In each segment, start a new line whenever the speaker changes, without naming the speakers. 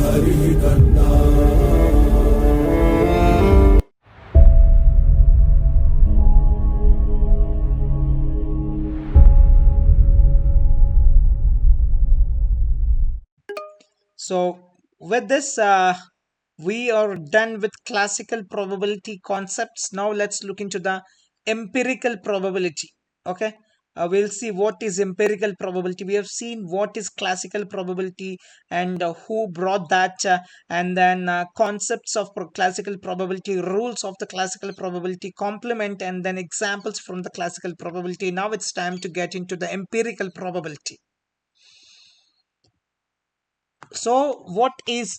हरि करना।
So, with this, we are done with classical probability concepts. Now, let's look into the empirical probability. Okay, we'll see what is empirical probability. We have seen what is classical probability and who brought that, and then concepts of classical probability, rules of the classical probability, complement, and then examples from the classical probability. Now, it's time to get into the empirical probability. So, what is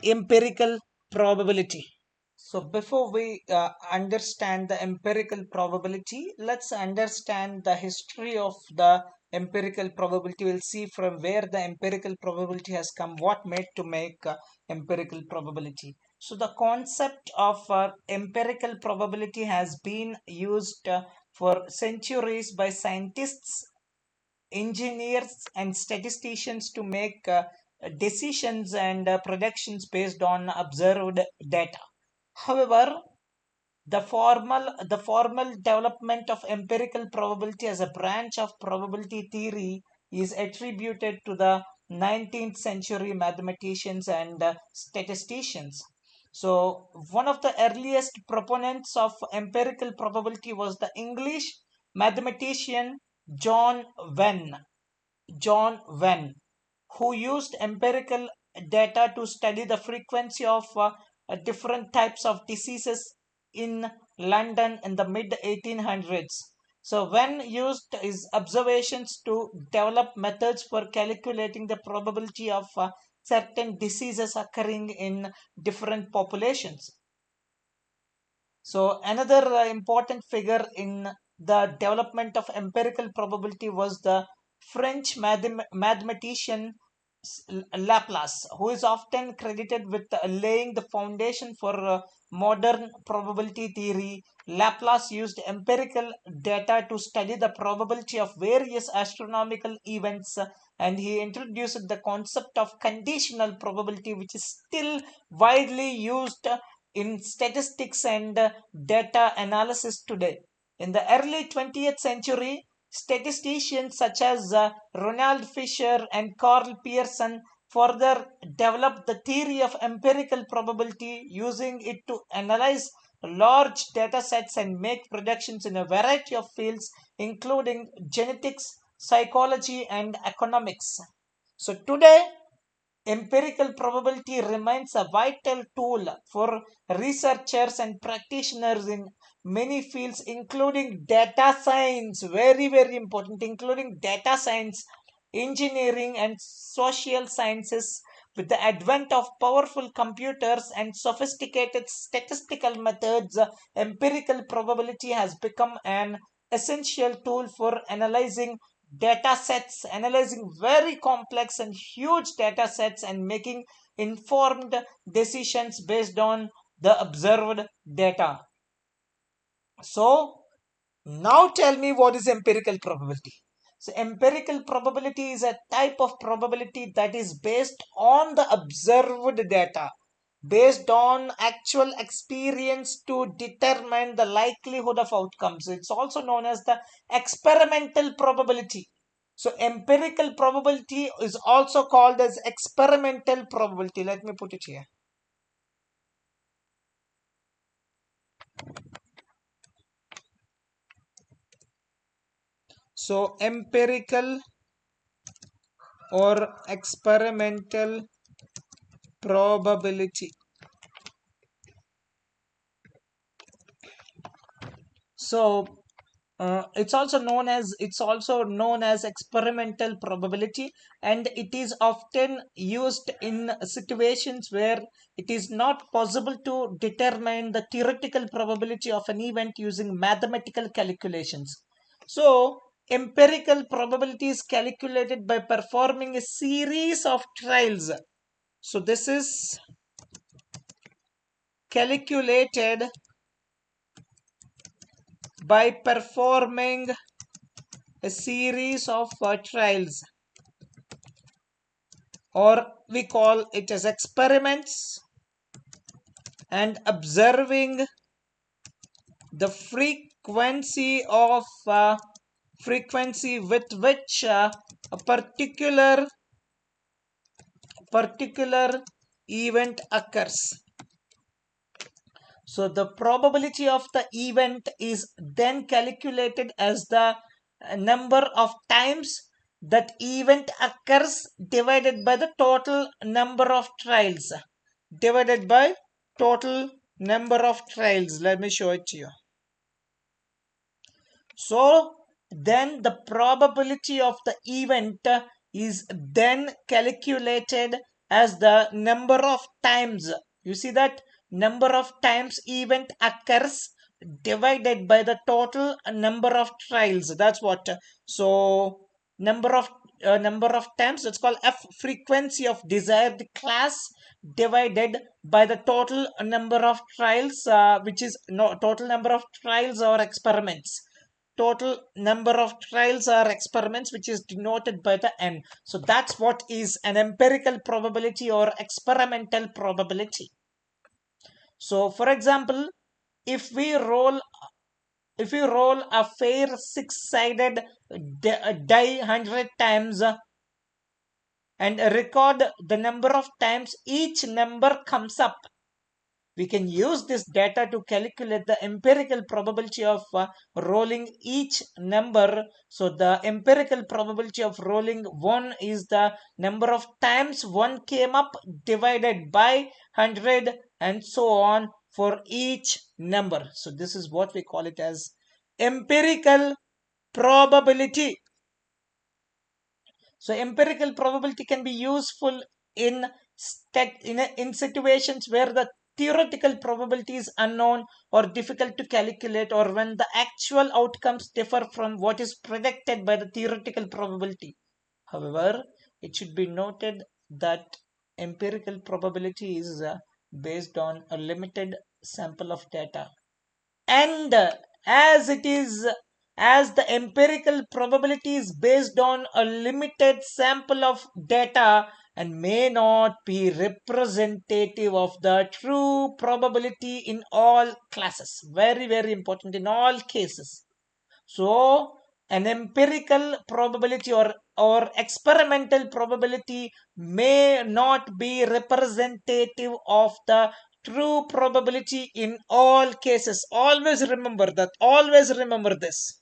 empirical probability? So, before we understand the empirical probability, let's understand the history of the empirical probability. We'll see from where the empirical probability has come, what made to make empirical probability. So, the concept of empirical probability has been used for centuries by scientists, engineers, and statisticians to make decisions and predictions based on observed data. However, the formal development of empirical probability as a branch of probability theory is attributed to the 19th century mathematicians and statisticians. So, one of the earliest proponents of empirical probability was the English mathematician John Venn. John Venn, who used empirical data to study the frequency of different types of diseases in London in the mid 1800s. So, Venn used his observations to develop methods for calculating the probability of certain diseases occurring in different populations. So, another important figure in the development of empirical probability was the French mathematician Laplace, who is often credited with laying the foundation for modern probability theory. Laplace used empirical data to study the probability of various astronomical events, and he introduced the concept of conditional probability, which is still widely used in statistics and data analysis today. In the early 20th century, statisticians such as Ronald Fisher and Carl Pearson further developed the theory of empirical probability, using it to analyze large data sets and make predictions in a variety of fields, including genetics, psychology, and economics. So, today, empirical probability remains a vital tool for researchers and practitioners in many fields, including data science, very, very important, including data science, engineering, and social sciences. With the advent of powerful computers and sophisticated statistical methods, empirical probability has become an essential tool for analyzing data sets, analyzing very complex and huge data sets, and making informed decisions based on the observed data. So, now tell me, what is empirical probability? So, empirical probability is a type of probability that is based on the observed data, based on actual experience to determine the likelihood of outcomes. It's also known as the experimental probability. So, empirical probability is also called as experimental probability. Let me put it here. So, empirical or experimental probability. So, it's also known as experimental probability, and it is often used in situations where it is not possible to determine the theoretical probability of an event using mathematical calculations. So, empirical probability is calculated by performing a series of trials. So, this is calculated by performing a series of trials or we call it as experiments and observing the frequency with which a particular event occurs. So the probability of the event is then calculated as the number of times that event occurs divided by the total number of trials. Divided by total number of trials. Let me show it to you. So then the probability of the event is then calculated as the number of times. You see that number of times event occurs divided by the total number of trials. That's what. So number of times, it's called F, frequency of desired class, divided by the total number of trials, which is no total number of trials or experiments. Total number of trials or experiments, which is denoted by the n. So that's what is an empirical probability or experimental probability. So for example, if we roll a fair six-sided die 100 times and record the number of times each number comes up, we can use this data to calculate the empirical probability of rolling each number. So the empirical probability of rolling 1 is the number of times 1 came up divided by 100 and so on for each number. So this is what we call it as empirical probability. So empirical probability can be useful in situations where the theoretical probability is unknown or difficult to calculate, or when the actual outcomes differ from what is predicted by the theoretical probability. However, it should be noted that empirical probability is based on a limited sample of data, and as the empirical probability is based on a limited sample of data and may not be representative of the true probability in all classes. Very, very important in all cases. So an empirical probability or experimental probability may not be representative of the true probability in all cases. Always remember that. Always remember this.